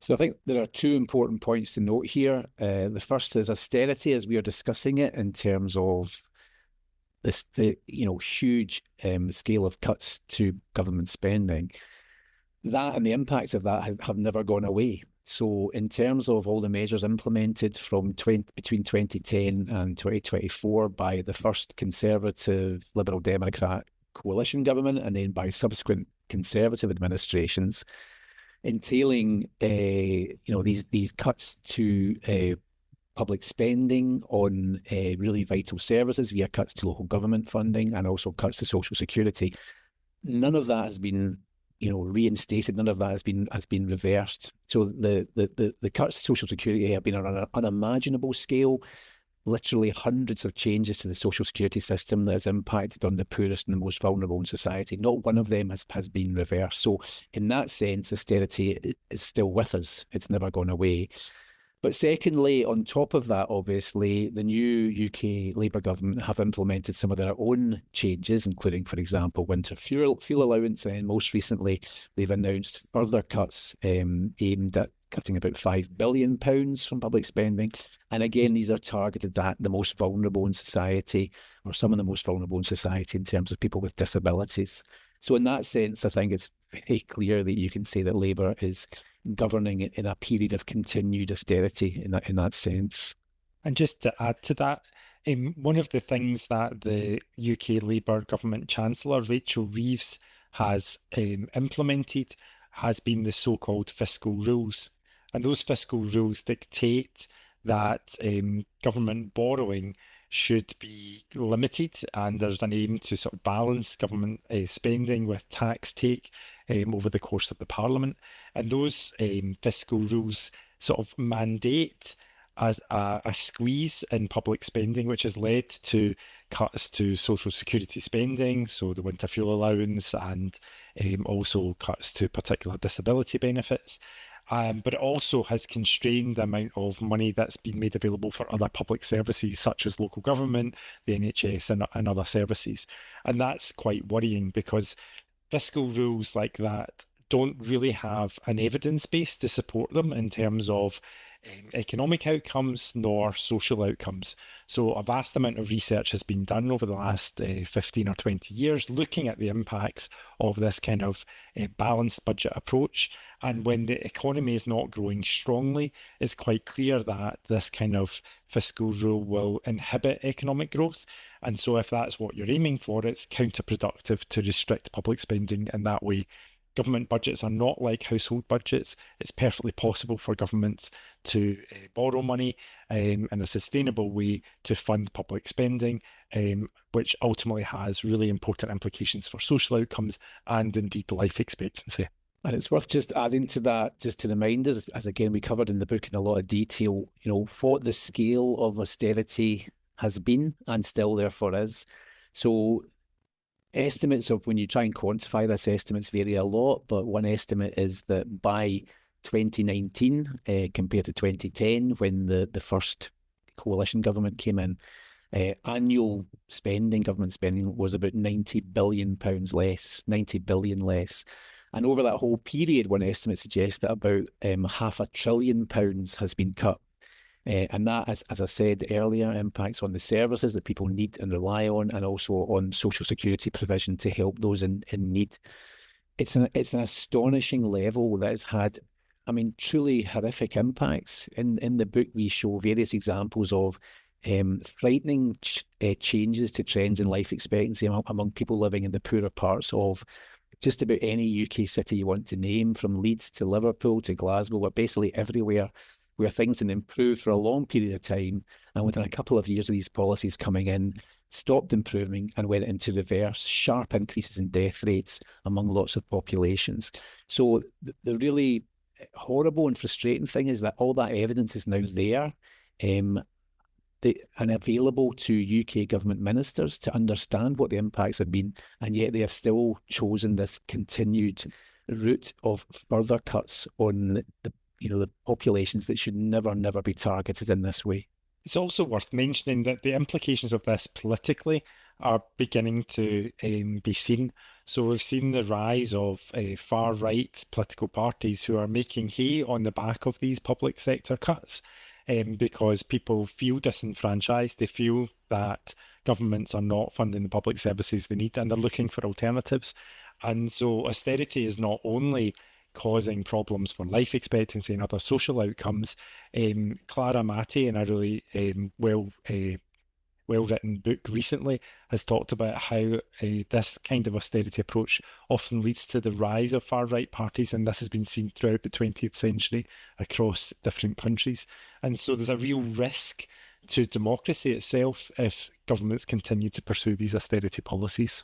So I think there are two important points to note here. The first is austerity, as we are discussing it, in terms of the huge scale of cuts to government spending. That and the impacts of that have never gone away. So in terms of all the measures implemented from between 2010 and 2024 by the first Conservative Liberal Democrat coalition government, and then by subsequent Conservative administrations, entailing these cuts to public spending on really vital services via cuts to local government funding and also cuts to social security. None of that has been reinstated. None of that has been reversed. So the cuts to social security have been on an unimaginable scale. Literally hundreds of changes to the social security system that has impacted on the poorest and the most vulnerable in society. Not one of them has been reversed. So in that sense, austerity is still with us. It's never gone away. But secondly, on top of that, obviously, the new UK Labour government have implemented some of their own changes, including, for example, winter fuel allowance. And most recently, they've announced further cuts aimed at cutting about £5 billion from public spending. And again, these are targeted at the most vulnerable in society, or some of the most vulnerable in society in terms of people with disabilities. So in that sense, I think it's very clear that you can say that Labour is governing in a period of continued austerity in that sense. And just to add to that, one of the things that the UK Labour government Chancellor, Rachel Reeves, has implemented has been the so-called fiscal rules. And those fiscal rules dictate that government borrowing should be limited, and there's an aim to sort of balance government spending with tax take over the course of the Parliament. And those fiscal rules sort of mandate a squeeze in public spending, which has led to cuts to social security spending, so the winter fuel allowance, and also cuts to particular disability benefits. But it also has constrained the amount of money that's been made available for other public services, such as local government, the NHS, and other services. And that's quite worrying, because fiscal rules like that don't really have an evidence base to support them in terms of economic outcomes nor social outcomes. So a vast amount of research has been done over the last 15 or 20 years looking at the impacts of this kind of balanced budget approach. And when the economy is not growing strongly, it's quite clear that this kind of fiscal rule will inhibit economic growth. And so if that's what you're aiming for, it's counterproductive to restrict public spending in that way. Government budgets are not like household budgets. It's perfectly possible for governments to borrow money in a sustainable way to fund public spending, which ultimately has really important implications for social outcomes and indeed life expectancy. And it's worth just adding to that, just to remind us, as again we covered in the book in a lot of detail, what the scale of austerity has been and still therefore is. So estimates of, when you try and quantify this, estimates vary a lot, but one estimate is that by 2019, compared to 2010, when the first coalition government came in, annual spending, government spending, was about £90 billion less, 90 billion less. And over that whole period, one estimate suggests that about £500 billion has been cut. And that, as I said earlier, impacts on the services that people need and rely on, and also on social security provision to help those in need. It's an astonishing level that has had, truly horrific impacts. In the book, we show various examples of frightening changes to trends in life expectancy among people living in the poorer parts of just about any UK city you want to name, from Leeds to Liverpool to Glasgow, but basically everywhere, where things had improved for a long period of time, and within a couple of years of these policies coming in, stopped improving and went into reverse, sharp increases in death rates among lots of populations. So the really horrible and frustrating thing is that all that evidence is now there and available to UK government ministers to understand what the impacts have been, and yet they have still chosen this continued route of further cuts on the populations that should never be targeted in this way. It's also worth mentioning that the implications of this politically are beginning to be seen. So we've seen the rise of far-right political parties who are making hay on the back of these public sector cuts, because people feel disenfranchised. They feel that governments are not funding the public services they need, and they're looking for alternatives. And so austerity is not only causing problems for life expectancy and other social outcomes. Clara Matty, in a really well-written book recently, has talked about how this kind of austerity approach often leads to the rise of far-right parties, and this has been seen throughout the 20th century across different countries. And so there's a real risk to democracy itself if governments continue to pursue these austerity policies.